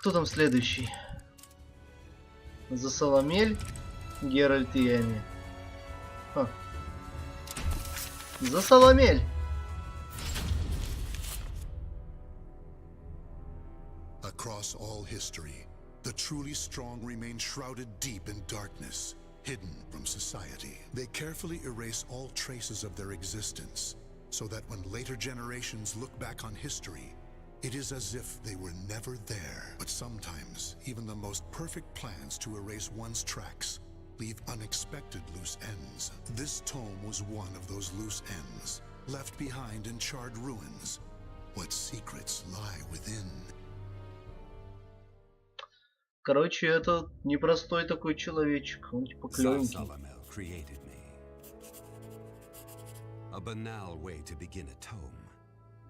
Кто там следующий? Zasalamel, Геральт и Ями. Zasalamel! Across all history, the truly strong remain shrouded deep in darkness, hidden from society. They carefully erase all traces of their existence, so that when later generations look back on history, it is as if they were never there. But sometimes, even the most perfect plans to erase one's tracks leave unexpected loose ends. This tome was one of those loose ends, left behind in charred ruins. What secrets lie within? Короче, это непростой такой человечек. Он типа клёвенький. Zasalamel created me. A banal way to begin a tome,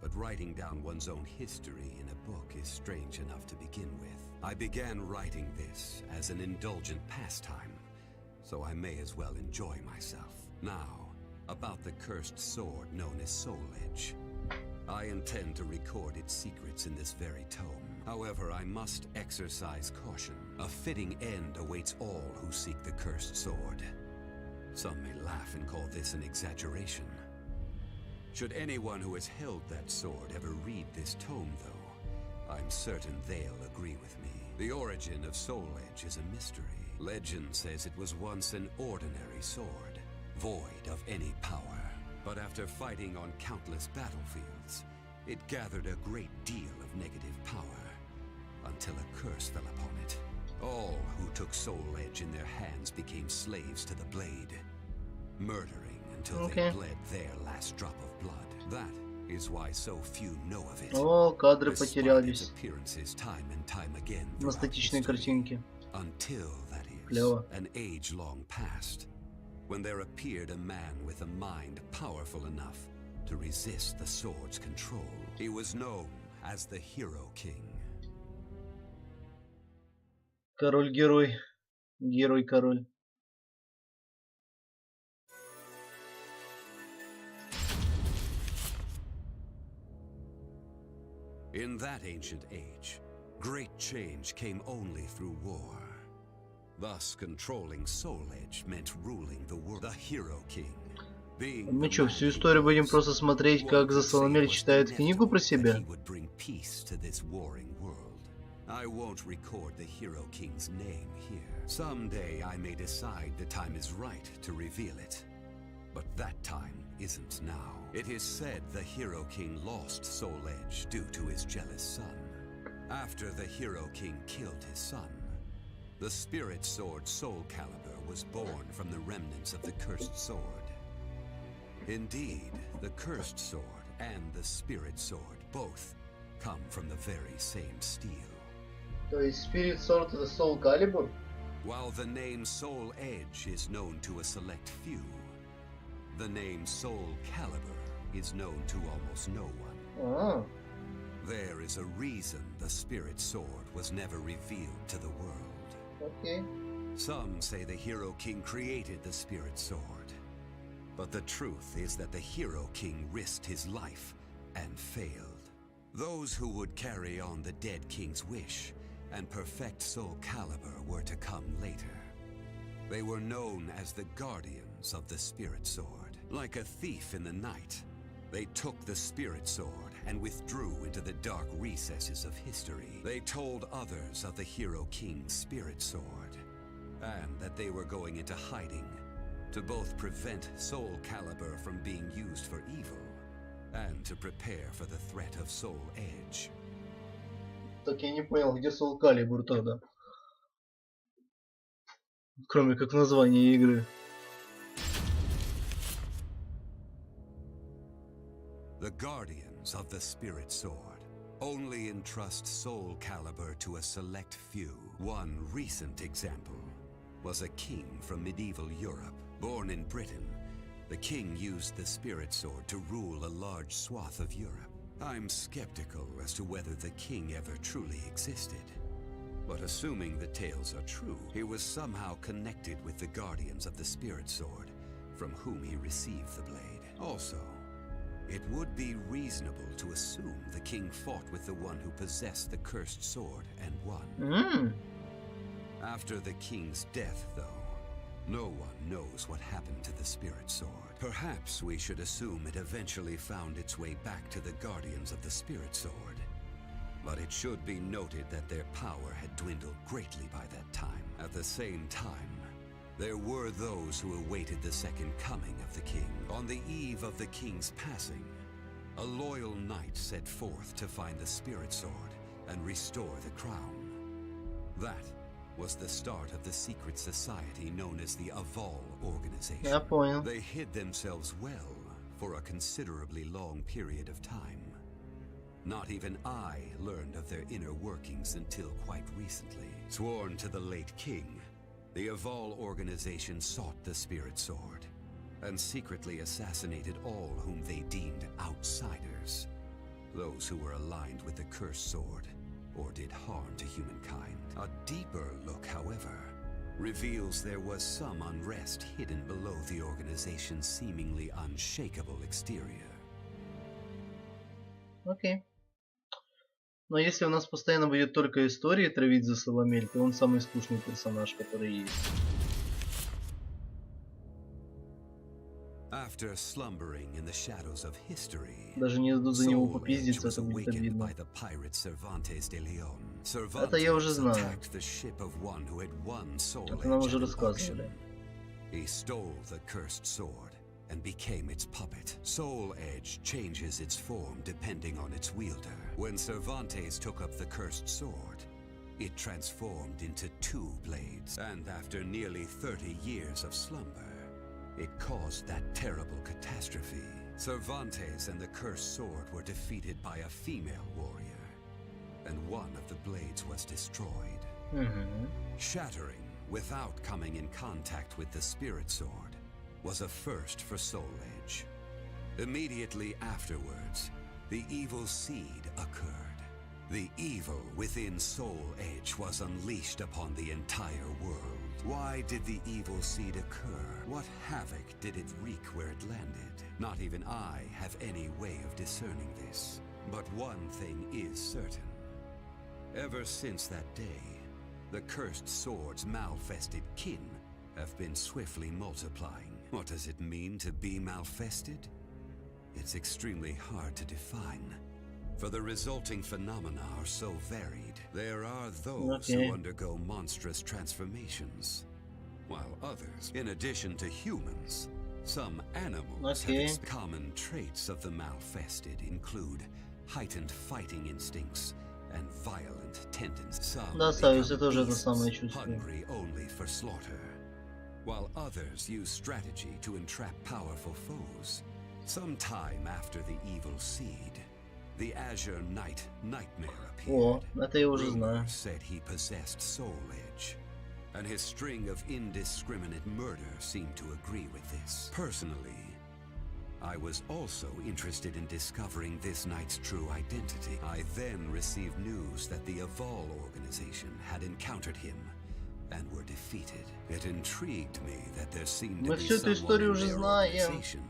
but writing down one's own history in a book is strange enough to begin with. I began writing this as an indulgent pastime, so I may as well enjoy myself. Now, about the cursed sword known as Soul Edge. I intend to record its secrets in this very tome. However, I must exercise caution. A fitting end awaits all who seek the cursed sword. Some may laugh and call this an exaggeration. Should anyone who has held that sword ever read this tome, though, I'm certain they'll agree with me. The origin of Soul Edge is a mystery. Legend says it was once an ordinary sword, void of any power. But after fighting on countless battlefields, it gathered a great deal of negative power, until a curse fell upon it. All who took Soul Edge in their hands became slaves to the blade, murdering until they bled their last drop of blood. That is why so few know of it. О, кадры Despite its потерялись. appearances time and time again На throughout статичной history. картинке. Until, that is, Клево. an age long past, when there appeared a man with a mind powerful enough to resist the sword's control. He was known as the Hero King. Король-герой. Герой-король. In that ancient age, great change came only through war. Thus, controlling Soul Edge meant ruling the world. The Hero King. Мы что, всю историю будем просто смотреть, как Zasalamel читает книгу про себя? I won't record the Hero King's name here. Someday I may decide the time is right to reveal it. But that time isn't now. It is said the Hero King lost Soul Edge due to his jealous son. After the Hero King killed his son, the spirit sword Soulcalibur was born from the remnants of the cursed sword. Indeed, the cursed sword and the spirit sword both come from the very same steel. То есть Spirit Sword это Soulcalibur? While the name Soul Edge is known to a select few, the name Soulcalibur is known to almost no one. There is a reason the spirit sword was never revealed to the world. Okay. Some say the Hero King created the spirit sword, but the truth is that the Hero King risked his life and failed. Those who would carry on the dead king's wish and perfect Soulcalibur were to come later. They were known as the guardians of the spirit sword. Like a thief in the night, they took the spirit sword and withdrew into the dark recesses of history. They told others of the Hero King's spirit sword, and that they were going into hiding to both prevent Soulcalibur from being used for evil and to prepare for the threat of Soul Edge. Так я не понял, где Soulcalibur тогда? Кроме как названия игры. The guardians of the spirit sword only entrust Soulcalibur to a select few. One recent example was a king from medieval Europe. Born in Britain, the king used the spirit sword to rule a large swath of Europe. I'm skeptical as to whether the king ever truly existed. But assuming the tales are true, he was somehow connected with the guardians of the spirit sword, from whom he received the blade. Also, It would be reasonable to assume the king fought with the one who possessed the cursed sword and won. After the king's death, though, no one knows what happened to the spirit sword. Perhaps we should assume it eventually found its way back to the guardians of the spirit sword. But it should be noted that their power had dwindled greatly by that time. At the same time, there were those who awaited the second coming of the king. On the eve of the king's passing, a loyal knight set forth to find the spirit sword and restore the crown. That was the start of the secret society known as the Aval organization. Я понял. They hid themselves well for a considerably long period of time. Not even I learned of their inner workings until quite recently. Sworn to the late king, the Aval organization sought the spirit sword and secretly assassinated all whom they deemed outsiders, those who were aligned with the cursed sword or did harm to humankind. A deeper look, however, reveals there was some unrest hidden below the organization's seemingly unshakable exterior. Окей. Но если у нас постоянно будет только истории травить Zasalamel, то он самый скучный персонаж, который есть. After slumbering in the shadows of history, Даже не дадут за него Soul Edge попиздиться, was это будет awakened обидно. by the pirate Cervantes de Leon. Это я уже Cervantes знаю. attacked the ship of one who had won Soul Это нам Edge уже at an рассказывали. auction. He stole the cursed sword and became its puppet. Soul Edge changes its form depending on its wielder. When Cervantes took up the cursed sword, it transformed into two blades, and after nearly 30 years of slumber, it caused that terrible catastrophe. Cervantes and the cursed sword were defeated by a female warrior, and one of the blades was destroyed. Shattering without coming in contact with the spirit sword was a first for Soul Edge. Immediately afterwards, the evil seed occurred. The evil within Soul Edge was unleashed upon the entire world. Why did the evil seed occur? What havoc did it wreak where it landed? Not even I have any way of discerning this. But one thing is certain. Ever since that day, the cursed sword's malfested kin have been swiftly multiplying. What does it mean to be malfested? It's extremely hard to define, for the resulting phenomena are so varied. There are those who undergo monstrous transformations, while others, in addition to humans, some animals have common traits of the malfested include heightened fighting instincts and violent tendencies. Some become beasts, hungry only for slaughter, while others use strategy to entrap powerful foes. Sometime after the evil seed, the Azure Knight Nightmare appeared. Rumor said he possessed Soul Edge, and his string of indiscriminate murder seemed to agree with this. Personally, I was also interested in discovering this knight's true identity. I then received news that the Aval organization had encountered him and were defeated. It intrigued me that there seemed to be someone in their organization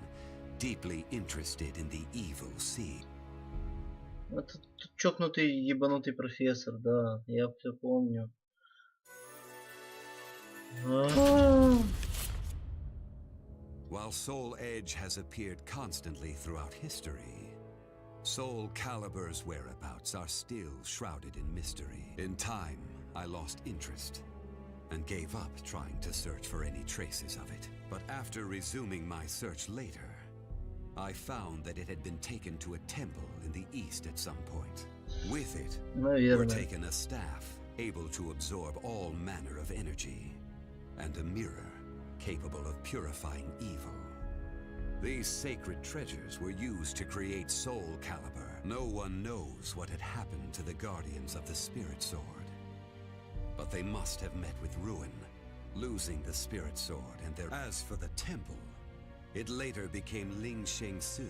deeply interested in the evil seed. Это чокнутый ебанутый профессор, да, я все помню. While Soul Edge has appeared constantly throughout history, Soulcalibur's whereabouts are still shrouded in mystery. In time, I lost interest and gave up trying to search for any traces of it. But after resuming my search later, I found that it had been taken to a temple in the east at some point. With it were taken a staff able to absorb all manner of energy, and a mirror capable of purifying evil. These sacred treasures were used to create Soulcalibur. No one knows what had happened to the guardians of the Spirit Sword, but they must have met with ruin, losing the Spirit Sword and their... As for the temple, it later became Ling Sheng Su,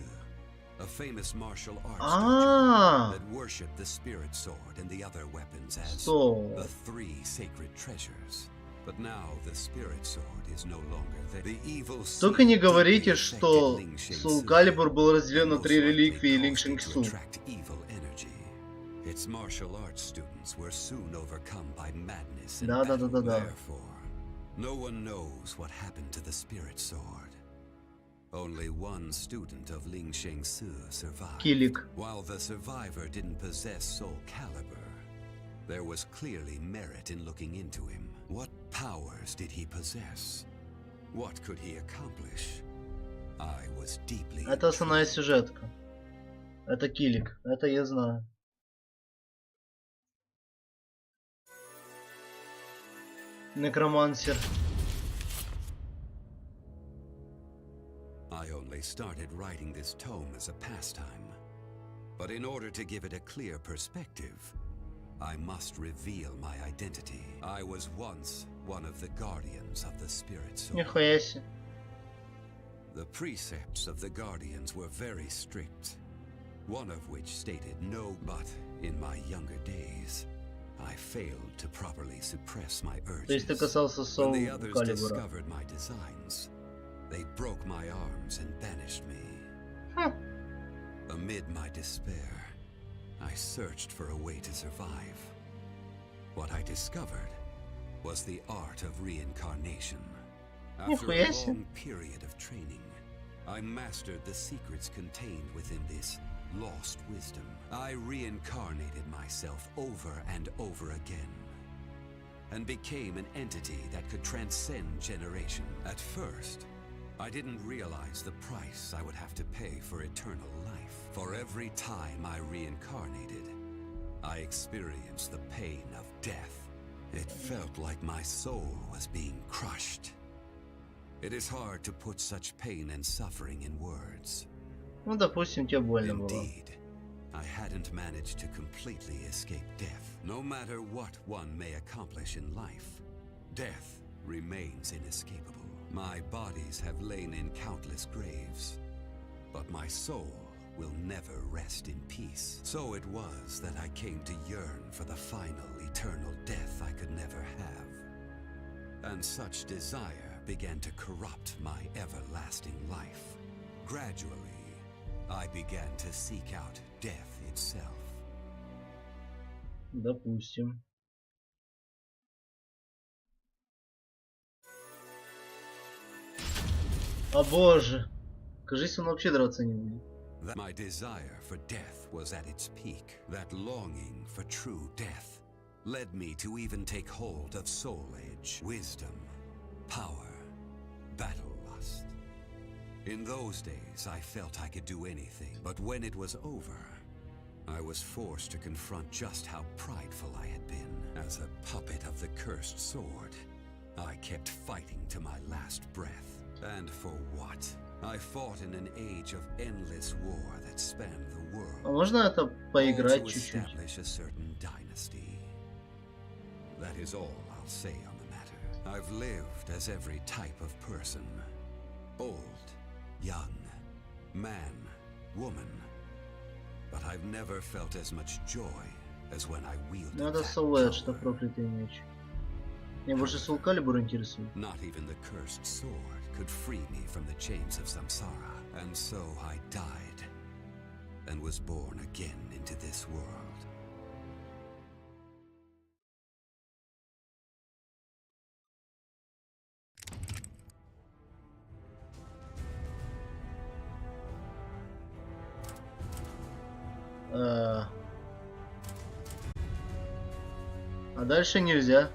a famous martial arts dojo that worshipped the Spirit Sword and the other weapons as the three sacred treasures. But now the spirit sword is no longer there. The evil Только не seed говорите, deeply что affected Ling Shengsu, Soulcalibur был разделен на and 3 most likely реликвии Ling caused it to Shengsu. attract evil energy. Its martial arts students were soon overcome by madness and battle. Therefore, no one knows what happened to the spirit sword. Only one student of Ling Shengsu survived. Килик. While the survivor didn't possess Soulcalibur, there was clearly merit in looking into him. What powers did he possess? What could he accomplish? I was deeply Это основная intrigued. сюжетка. Это Килик. Это я знаю. Некромансер. I only started writing this tome as a pastime. But in order to give it a clear perspective, I must reveal my identity. I was once one of the guardians of the spirit sword. Нихуя себе. The precepts of the guardians were very strict, one of which stated no, but in my younger days, I failed to properly suppress my То есть ты urges. касался When the others Soulcalibur. discovered my designs, they broke my arms and banished me. Amid my despair, I searched for a way to survive. What I discovered was the art of reincarnation. After a long period of training, I mastered the secrets contained within this lost wisdom. I reincarnated myself over and over again, and became an entity that could transcend generation. At first, I didn't realize the price I would have to pay for eternal life. For every time I reincarnated, I experienced the pain of death. It felt like my soul was being crushed. It is hard to put such pain and suffering in words. Ну, допустим, тебе больно было. Indeed, I hadn't managed to completely escape death. No matter what one may accomplish in life, death remains inescapable. My bodies have lain in countless graves, but my soul will never rest in peace. So it was that I came to yearn for the final eternal death I could never have. And such desire began to corrupt my everlasting life. Gradually, I began to seek out death itself. Допустим. О боже. Кажись, он вообще драться не будет. My desire for death was at its peak. That longing for true death led me to even take hold of soul edge, wisdom, power, battle lust. In those days, I felt I could do anything, but when it was over, I was forced to confront just how prideful I had been. As a puppet of the cursed sword, I kept fighting to my last breath. And for what? I fought in an age of endless war that spanned the world. А можно это поиграть чуть-чуть? Establish a certain dynasty. That is all I'll say on the matter. I've lived as every type of person. Old, young, man, woman. But I've never felt as much joy as when I wielded Ну, это that Soulcalibur, что power. проклятый меч. Меня больше Soulcalibur интересует. Not even the cursed sword could free me from the chains of samsara. And so I died and was born again into this world. А дальше нельзя.